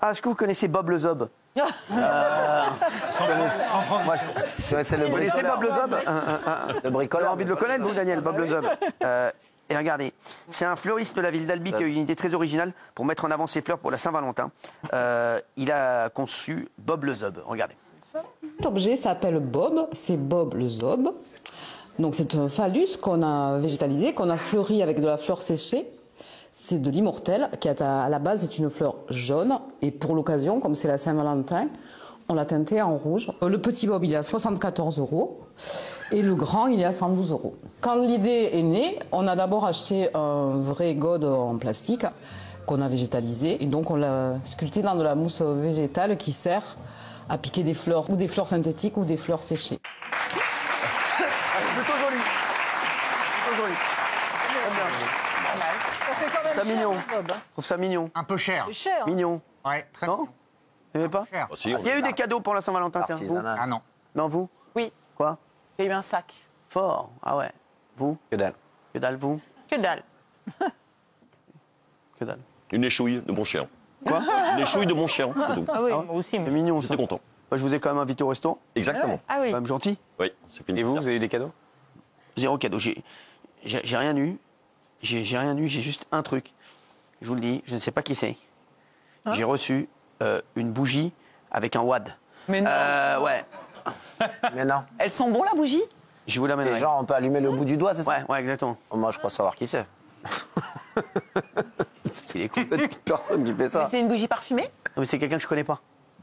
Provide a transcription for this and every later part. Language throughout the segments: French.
Ah, est-ce que vous connaissez Bob le Zob? Sans transition. C'est le Vous connaissez bricoleur. Bob le Zob? Le Vous bricoleur. avez envie de le connaître, vous, Daniel, Bob le Zob? Et regardez, c'est un fleuriste de la ville d'Albi qui a eu une idée très originale pour mettre en avant ses fleurs pour la Saint-Valentin. Il a conçu Bob le Zob. Regardez. Cet objet s'appelle Bob, c'est Bob le Zob. Donc c'est un phallus qu'on a végétalisé, qu'on a fleuri avec de la fleur séchée. C'est de l'immortel, qui à la base est une fleur jaune. Et pour l'occasion, comme c'est la Saint-Valentin, on l'a teinté en rouge. Le petit Bob, il est à 74 €. Et le grand, il est à 112 €. Quand l'idée est née, on a d'abord acheté un vrai gode en plastique qu'on a végétalisé. Et donc on l'a sculpté dans de la mousse végétale qui sert à piquer des fleurs, ou des fleurs synthétiques ou des fleurs séchées. C'est plutôt joli. Plutôt joli. J'aime bien. Ça fait quand même Ça cher, mignon. un Bob, hein. Je trouve ça mignon. Un peu cher. C'est cher. hein. Mignon. Ouais, très Non? mignon. Vous n'aimez pas? Cher. Si, Il y a eu des cadeaux pour la Saint-Valentin, tiens, vous? Artisanal. Ah non. Non, vous? Oui, Quoi? j'ai eu un sac. Fort. Ah ouais. Vous? Que dalle. Que dalle, vous? Que dalle. Que dalle. Une échouille de mon chien. Quoi? Une échouille de mon chien, c'est tout. Ah oui, moi aussi. C'est mignon, ça. J'étais content. Bah, je vous ai quand même invité au restaurant. Exactement. Ah oui. Quand même gentil. Oui, c'est fini. Et vous avez eu des cadeaux? Zéro cadeau. J'ai rien eu. J'ai rien eu, j'ai juste un truc. Je vous le dis, je ne sais pas qui c'est. J'ai reçu une bougie avec un wad. Mais non. Ouais, Mais non. Elles sont bons, la bougie? je vous l'amènerai. Et genre, on peut allumer le bout du doigt, c'est ça? Ouais, ouais, exactement. Oh, moi, je crois savoir qui c'est. Il est cool. Personne qui fait ça. C'est une bougie parfumée? Non, mais c'est quelqu'un que je connais pas.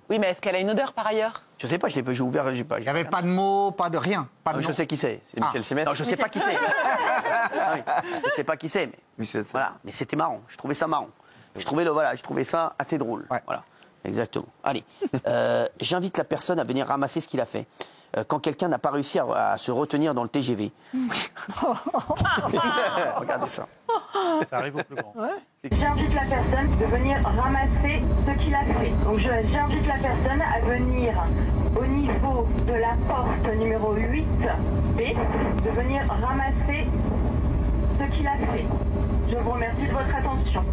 Oui, mais est-ce qu'elle a une odeur par ailleurs? Je sais pas, j'ai ouvert, j'ai pas. Il n'y avait pas de mots, pas de rien. Pas de Je nom. sais qui c'est. C'est Michel Simès. Non, je sais pas qui c'est. Ah oui, je sais pas qui c'est, mais Michel Simès. voilà. Mais c'était marrant. Je trouvais ça marrant. Je trouvais ça assez drôle. Ouais. Voilà, exactement. Allez, j'invite la personne à venir ramasser ce qu'il a fait. Quand quelqu'un n'a pas réussi à se retenir dans le TGV. Regardez ça. Ça arrive au plus grand. J'invite la personne de venir ramasser ce qu'il a fait. Donc j'invite la personne à venir au niveau de la porte numéro 8B, de venir ramasser ce qu'il a fait. Je vous remercie de votre attention.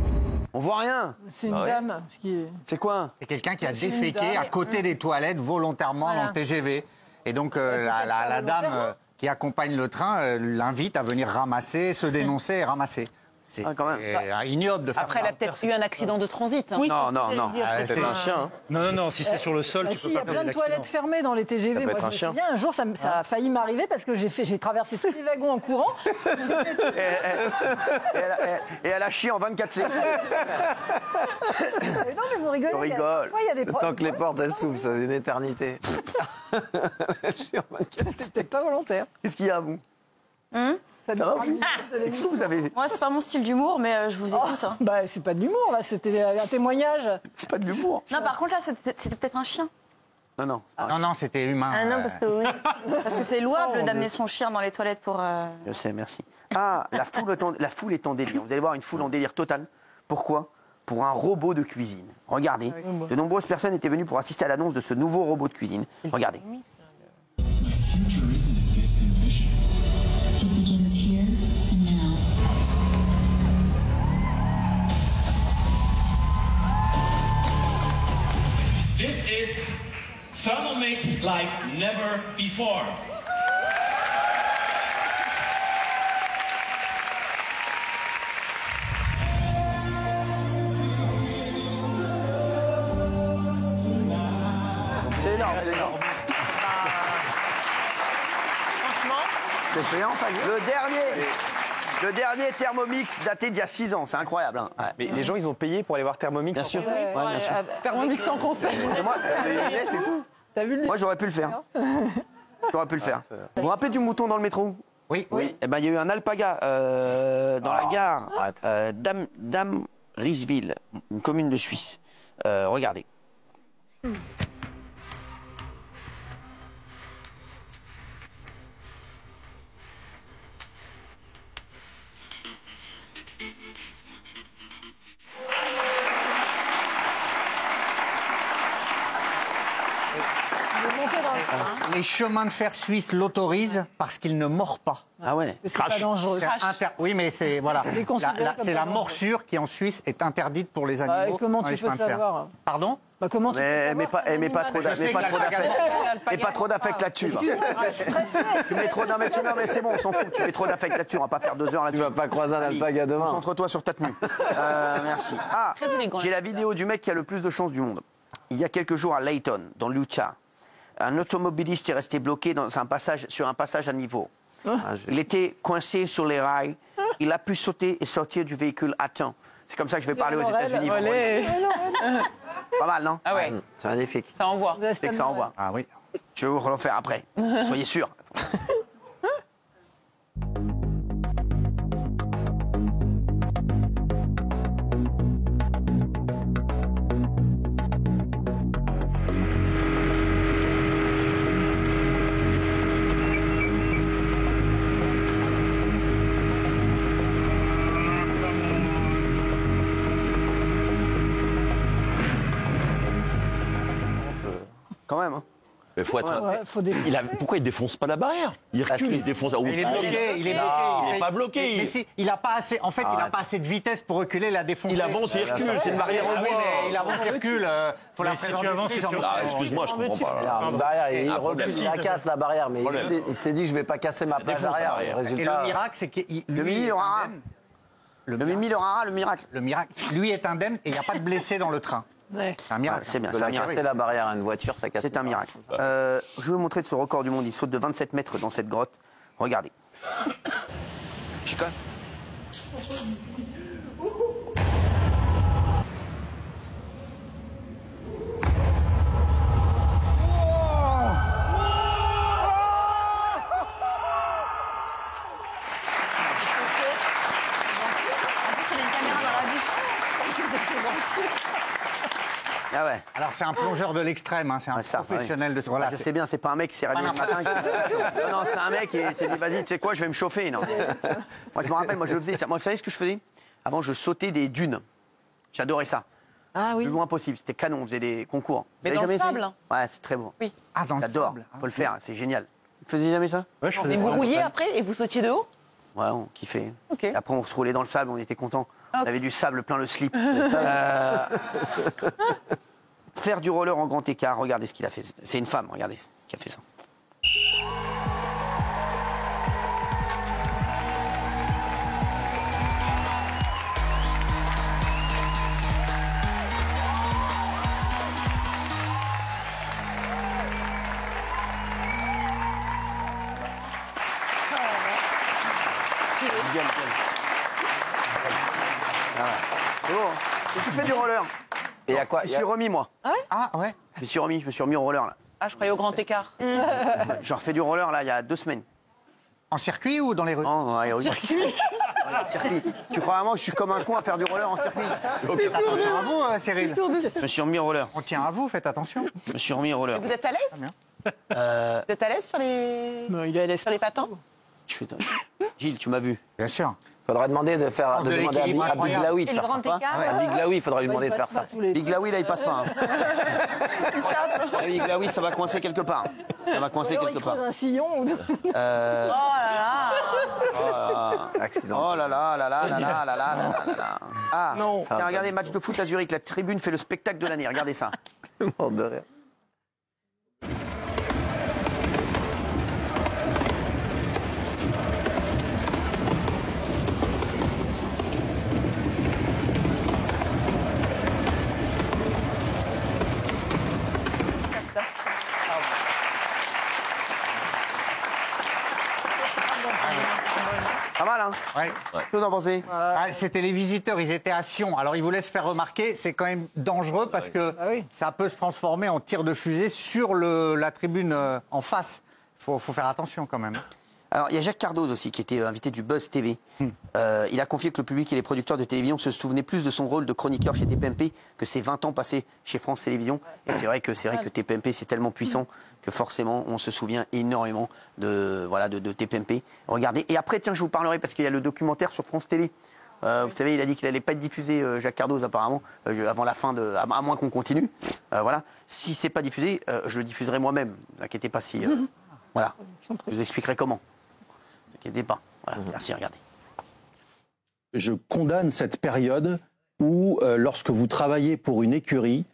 On voit rien. C'est une dame qui est... C'est quoi? C'est quelqu'un qui a C'est une déféqué dame. à côté des toilettes volontairement Voilà. dans le TGV. Et donc la dame qui accompagne le train l'invite à venir ramasser, se dénoncer et ramasser. C'est Ah, quand même. ignoble de faire Après, ça. elle a peut-être eu un accident de transit. Hein. Non, non, non. C'est un chien. Hein. Non, non, si c'est sur le sol, Bah tu si, peux il y pas a plein faire de toilettes fermées dans les TGV. peut Moi, être je un me chien. souviens, un jour, ça a failli m'arriver parce que j'ai traversé tous les wagons en courant. Et elle a chié en 24 secondes. Mais non, mais vous rigolez. On il y a- rigole. Parfois, il y a des Tant que les portes elles s'ouvrent, ça fait une éternité. C'était pas volontaire. Qu'est-ce qu'il y a, vous? Ça Ça va, nous vous? parle de Est-ce que l'émission. vous avez... Moi, c'est pas mon style d'humour, mais je vous écoute. hein. Bah, c'est pas de l'humour, là, c'était un témoignage. C'est pas de l'humour. Non, par contre, là, c'était peut-être un chien. Non, non. c'est pas- Non, non, c'était humain. Ah non, parce que oui. Parce que c'est louable Oh, d'amener son chien dans les toilettes pour. Je sais, merci. Ah, la foule est en délire. Vous allez voir une foule en délire total. Pourquoi? Pour un robot de cuisine. Regardez. De nombreuses personnes étaient venues pour assister à l'annonce de ce nouveau robot de cuisine. Regardez. It begins here and now. This is Thermomix like never before. C'est énorme, c'est énorme. C'est payant, ça, Guillaume? Le dernier Thermomix daté d'il y a 6 ans. C'est incroyable. Hein. Ouais. Mais les gens, ils ont payé pour aller voir Thermomix. Bien sûr. Ouais, Ouais, bien sûr. Thermomix en conseil. Et moi, Les lunettes et tout. T'as vu le moi, j'aurais pu le faire. J'aurais pu le faire. Vous vous rappelez du mouton dans le métro? Oui, oui. Eh ben, il y a eu un alpaga dans la gare d'Amriswil, une commune de Suisse. Regardez. Les chemins de fer suisses l'autorisent parce qu'il ne mord pas. Ah ouais. C'est pas dangereux. Oui, mais c'est voilà. Il est considéré comme C'est pas la dangereux. morsure qui en Suisse est interdite pour les animaux. Et comment dans tu les peux chemins de fer. savoir? Pardon? Bah, comment tu peux savoir Mais pas trop Je sais que pas trop d'affect là-dessus. va. Tu mets trop d'affect, non mais c'est bon, on s'en fout. Tu mets trop d'affect là-dessus, on va pas faire 2 heures là-dessus. Tu vas pas croiser un Ali, alpaga demain. Concentre-toi sur ta tenue. Merci. Ah, Très élégant. j'ai la vidéo du mec qui a le plus de chance du monde. Il y a quelques jours à Layton, dans l'Utah, un automobiliste est resté bloqué sur un passage à niveau. Il était coincé sur les rails. Il a pu sauter et sortir du véhicule à temps. C'est comme ça que je vais parler aux États-Unis. vendredi. Pas mal, non? Ah ouais, C'est magnifique. ça envoie. C'est que ça envoie. Ah oui. Je vais vous le refaire après. Soyez sûrs. Quand même, hein. Mais faut être. Ouais, faut défoncer. Pourquoi il défonce pas la barrière? Il recule, il défonce. Il est bloqué. Il est bloqué. Il est pas bloqué. Mais si, il a pas assez. En fait, il n'a pas assez de vitesse pour reculer la défoncer. Il avance et il recule. C'est une barrière en Ah oui, bois. mais il avance et recule. Faut la Mais si tu présenter. avances et tu Ah, excuse-moi, je comprends pas. Alors, une barrière, il problème. recule, il la casse la barrière, mais Problème. il s'est dit je vais pas casser ma plage défonce la arrière. barrière. Et Résultat, le miracle, c'est que Le Mini, le rara. Le Mimi, le rara, le miracle. Le miracle, lui est indemne et il n'y a pas de blessés dans le train. Ouais. C'est un miracle. C'est bien, de c'est un la miracle. casser la barrière à une voiture, ça casse. C'est un miracle. Je vais vous montrer de ce record du monde. Il saute de 27 mètres dans cette grotte. Regardez. Chica. En plus, il a une caméra dans la bouche. Ah ouais. Alors c'est un plongeur de l'extrême, hein, c'est un Ouais, ça, professionnel de ce Voilà, voilà. je sais bien, c'est pas un mec qui s'est réveillé le matin. Non, non, c'est un mec qui s'est dit, vas-y, tu sais quoi, je vais me chauffer. Non. Moi, je me rappelle, moi, je faisais ça. Moi, vous savez ce que je faisais? Avant, je sautais des dunes. J'adorais ça. Ah oui. Le plus loin possible. C'était canon, on faisait des concours. Mais Vous dans avez le jamais essayé sable. Ouais, c'est très beau. Oui. Ah, dans le J'adore. sable. Faut le faire, c'est génial. Vous faisiez jamais ça? Ouais, je Et faisais vous ça. rouliez après et vous sautiez de haut? Ouais, on kiffait. Ok. Et après, on se roulait dans le sable, on était contents. Ah, On avait du sable plein le slip. Faire du roller en grand écart, regardez ce qu'il a fait. C'est une femme, regardez ce qui a fait ça. C'est beau, hein. Et tu fais du roller. Et à quoi Je me suis remis, moi. Ah ouais. Je me suis remis au roller, là. Ah, je croyais au grand écart. J'ai refait du roller, là, il y a 2 semaines. En circuit ou dans les rues? Non, ouais, oui. Circuit. Tu crois vraiment que je suis comme un con à faire du roller en circuit? Attention à vous, Cyril. Je me suis remis au roller. On tient à vous, faites attention. Je me suis remis au roller. Vous êtes à l'aise? Vous êtes à l'aise sur les... Il est à l'aise. sur les patins? Gilles, tu m'as vu. Bien sûr. Faudrait demander de faire Force de demander à l'équilibre Big incroyable. Laoui de Et le faire ça. grand écart, À Big Laoui, il faudrait lui demander de faire ça. Big Laoui, là, il passe pas. Hein. Big Laoui, ça va coincer quelque part. Ça va coincer Alors, quelque il part. creuse un sillon. Ou... Oh là là! Accident. Oh là là là là là là là là là là là. Ah, Non. tiens, regardez, match de foot à Zurich. La tribune fait le spectacle de l'année. Regardez ça. Mort de rire. Pas mal, hein? Ouais. Qu'est-ce que vous en pensez? Ah, c'était les visiteurs, ils étaient à Sion. Alors ils voulaient se faire remarquer, c'est quand même dangereux parce que ça peut se transformer en tir de fusée sur la tribune en face. Faut faire attention quand même. Alors, il y a Jacques Cardoz aussi, qui était invité du Buzz TV. Il a confié que le public et les producteurs de télévision se souvenaient plus de son rôle de chroniqueur chez TPMP que ses 20 ans passés chez France Télévisions. Et c'est vrai que TPMP, c'est tellement puissant que forcément, on se souvient énormément de TPMP. Regardez. Et après, tiens, je vous parlerai, parce qu'il y a le documentaire sur France Télé Vous savez, il a dit qu'il n'allait pas être diffusé, Jacques Cardoz, apparemment, avant la fin de... À moins qu'on continue. Voilà. Si c'est pas diffusé, je le diffuserai moi-même. Ne vous inquiétez pas si... Voilà. Je vous expliquerai comment. Ne vous inquiétez pas. Voilà. Merci, regardez. Je condamne cette période où, lorsque vous travaillez pour une écurie,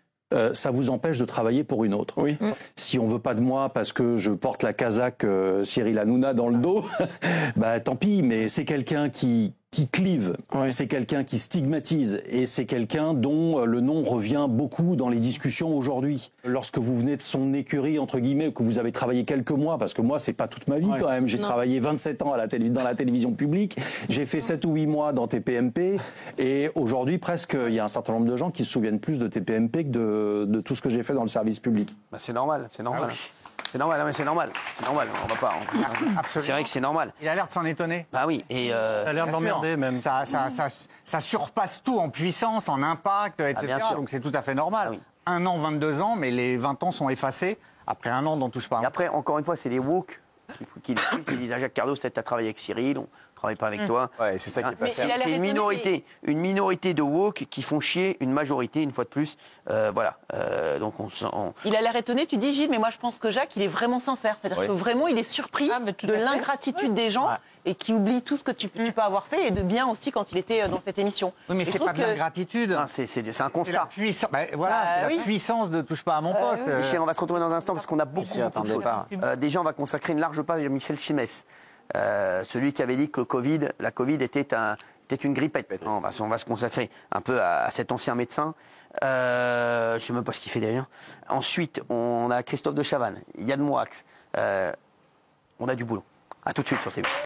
ça vous empêche de travailler pour une autre. Oui. Si on veut pas de moi parce que je porte la casaque Cyril Hanouna dans le dos, bah tant pis, mais c'est quelqu'un qui clive, c'est quelqu'un qui stigmatise et c'est quelqu'un dont le nom revient beaucoup dans les discussions aujourd'hui. Lorsque vous venez de son écurie, entre guillemets, que vous avez travaillé quelques mois, parce que moi, c'est pas toute ma vie quand même, j'ai travaillé 27 ans dans la télévision publique, j'ai fait 7 ou 8 mois dans TPMP et aujourd'hui, presque, il y a un certain nombre de gens qui se souviennent plus de TPMP que de tout ce que j'ai fait dans le service public. Bah, c'est normal, c'est normal. C'est normal, non, mais c'est normal, on va pas. C'est vrai que c'est normal. Il a l'air de s'en étonner. Bah oui, et ça a l'air d'emmerder même. Ça surpasse tout en puissance, en impact, etc. Donc c'est tout à fait normal. 1 an, 22 ans, mais les 20 ans sont effacés. Après 1 an, on touche pas. Et après, encore une fois, c'est les woke qui disent à Jacques Cardoz, peut-être t'as travaillé avec Cyril, on travaille pas avec toi. Ouais, c'est ça qui est pas faire. C'est une minorité de woke qui font chier une majorité, une fois de plus. Voilà. Donc Il a l'air étonné, tu dis Gilles, mais moi je pense que Jacques, il est vraiment sincère. C'est-à-dire que vraiment, il est surpris de l'ingratitude des gens et qui oublie tout ce que tu peux avoir fait et de bien aussi quand il était dans cette émission. Oui, mais c'est pas de l'ingratitude. C'est un constat. C'est la puissance de touche pas à mon poste. Michel, on va se retrouver dans un instant parce qu'on a beaucoup de choses. Déjà, on va consacrer une large page à Michel Simès. Celui qui avait dit que la Covid était une grippette. On va se consacrer un peu à cet ancien médecin. Je ne sais même pas ce qu'il fait derrière. Ensuite, on a Christophe de Chavannes, Yann Moix. On a du boulot. À tout de suite sur CNews.